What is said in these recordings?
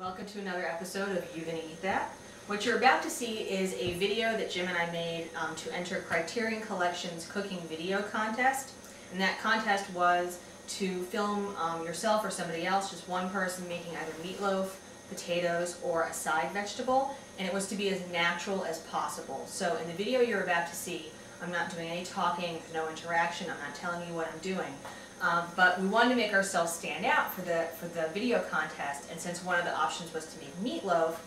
Welcome to another episode of You Gonna Eat That. What you're about to see is a video that Jim and I made to enter Criterion Collection's cooking video contest. And that contest was to film yourself or somebody else, just one person making either meatloaf, potatoes, or a side vegetable. And it was to be as natural as possible. So in the video you're about to see, I'm not doing any talking, there's no interaction, I'm not telling you what I'm doing. But we wanted to make ourselves stand out for the video contest, and since one of the options was to make meatloaf,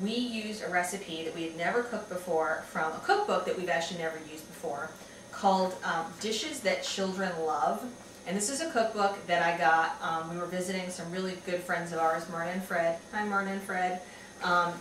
we used a recipe that we had never cooked before from a cookbook that we've actually never used before called Dishes That Children Love. And this is a cookbook that I got, we were visiting some really good friends of ours, Myrna and Fred, hi Myrna and Fred,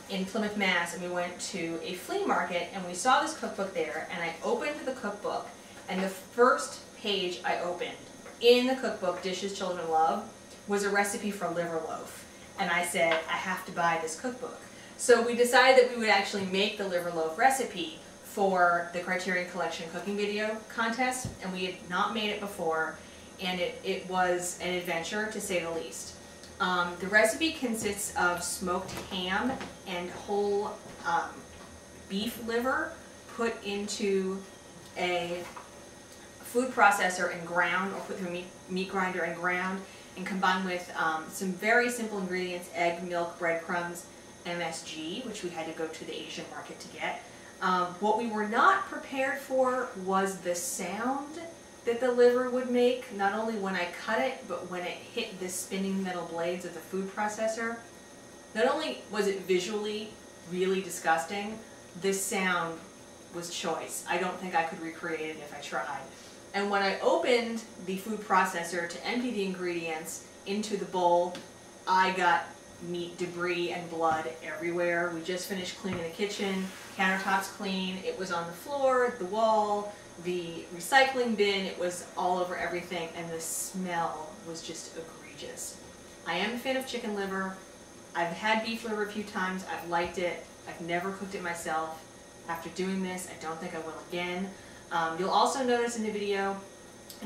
in Plymouth, Mass, and we went to a flea market and we saw this cookbook there, and I opened the cookbook, and the first page I opened in the cookbook, Dishes Children Love, was a recipe for liver loaf. And I said, I have to buy this cookbook. So we decided that we would actually make the liver loaf recipe for the Criterion Collection cooking video contest, and we had not made it before, and it was an adventure to say the least. The recipe consists of smoked ham and whole beef liver put into a food processor and ground, or put through a meat grinder and ground, and combined with some very simple ingredients: egg, milk, breadcrumbs, MSG, which we had to go to the Asian market to get. What we were not prepared for was the sound that the liver would make, not only when I cut it, but when it hit the spinning metal blades of the food processor. Not only was it visually really disgusting, this sound was choice. I don't think I could recreate it if I tried. And when I opened the food processor to empty the ingredients into the bowl, I got meat debris and blood everywhere. We just finished cleaning the kitchen, countertops clean, it was on the floor, the wall, the recycling bin, it was all over everything, and the smell was just egregious. I am a fan of chicken liver. I've had beef liver a few times, I've liked it, I've never cooked it myself. After doing this, I don't think I will again. You'll also notice in the video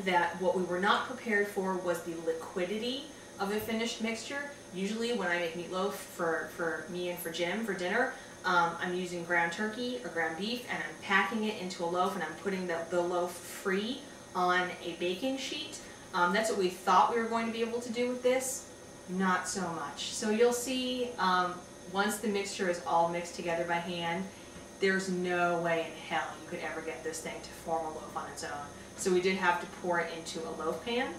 that what we were not prepared for was the liquidity of the finished mixture. Usually when I make meatloaf for me and for Jim for dinner, I'm using ground turkey or ground beef, and I'm packing it into a loaf, and I'm putting the loaf free on a baking sheet. That's what we thought we were going to be able to do with this. Not so much. So you'll see once the mixture is all mixed together by hand, there's no way in hell you could ever get this thing to form a loaf on its own. So we did have to pour it into a loaf pan.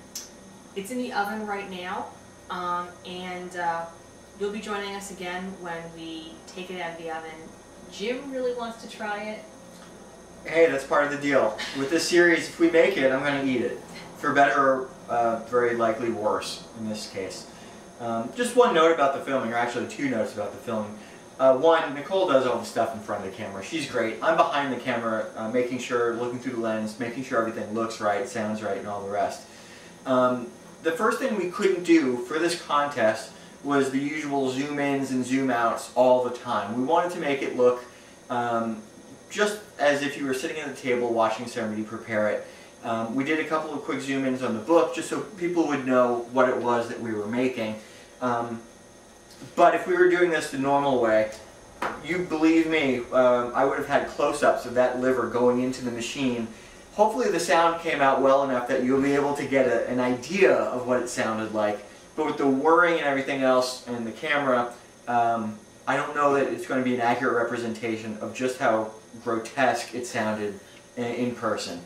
It's in the oven right now, and you'll be joining us again when we take it out of the oven. Jim really wants to try it. Hey, that's part of the deal. With this series, if we make it, I'm going to eat it. For better or very likely worse in this case. Just one note about the filming, or actually two notes about the filming. One, Nicole does all the stuff in front of the camera. She's great. I'm behind the camera, making sure, looking through the lens, making sure everything looks right, sounds right, and all the rest. The first thing we couldn't do for this contest was the usual zoom-ins and zoom-outs all the time. We wanted to make it look just as if you were sitting at the table watching somebody prepare it. We did a couple of quick zoom-ins on the book just so people would know what it was that we were making. But if we were doing this the normal way, you believe me, I would have had close-ups of that liver going into the machine. Hopefully the sound came out well enough that you'll be able to get an idea of what it sounded like. But with the whirring and everything else and the camera, I don't know that it's going to be an accurate representation of just how grotesque it sounded in person.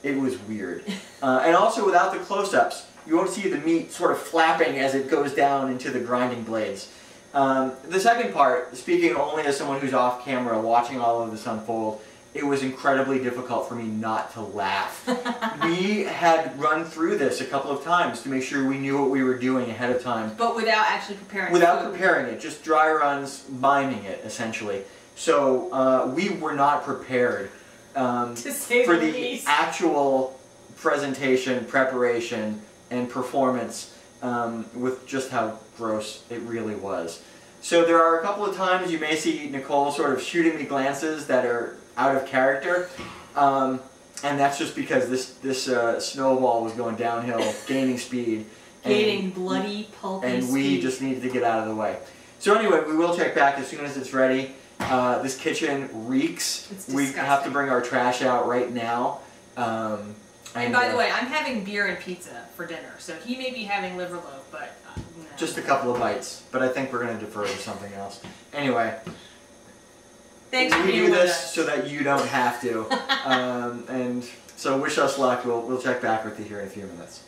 It was weird. And also without the close-ups, you won't see the meat sort of flapping as it goes down into the grinding blades. The second part, speaking only as someone who's off camera watching all of this unfold, it was incredibly difficult for me not to laugh. We had run through this a couple of times to make sure we knew what we were doing ahead of time. But without actually preparing Without preparing it, just dry runs, miming it, essentially. So we were not prepared to say for the the least. actual presentation, preparation, and performance with just how gross it really was. So there are a couple of times you may see Nicole sort of shooting me glances that are out of character, and that's just because this snowball was going downhill, gaining speed. Gaining bloody, pulpy and we speed. just needed to get out of the way. So anyway, we will check back as soon as it's ready. This kitchen reeks. It's We disgusting. have to bring our trash out right now. And by the way, I'm having beer and pizza for dinner, so he may be having liver loaf, but no. Just a couple of bites, but I think we're going to defer to something else. Anyway, Thanks for we being do with this us. so that you don't have to. And so wish us luck. We'll check back with you here in a few minutes.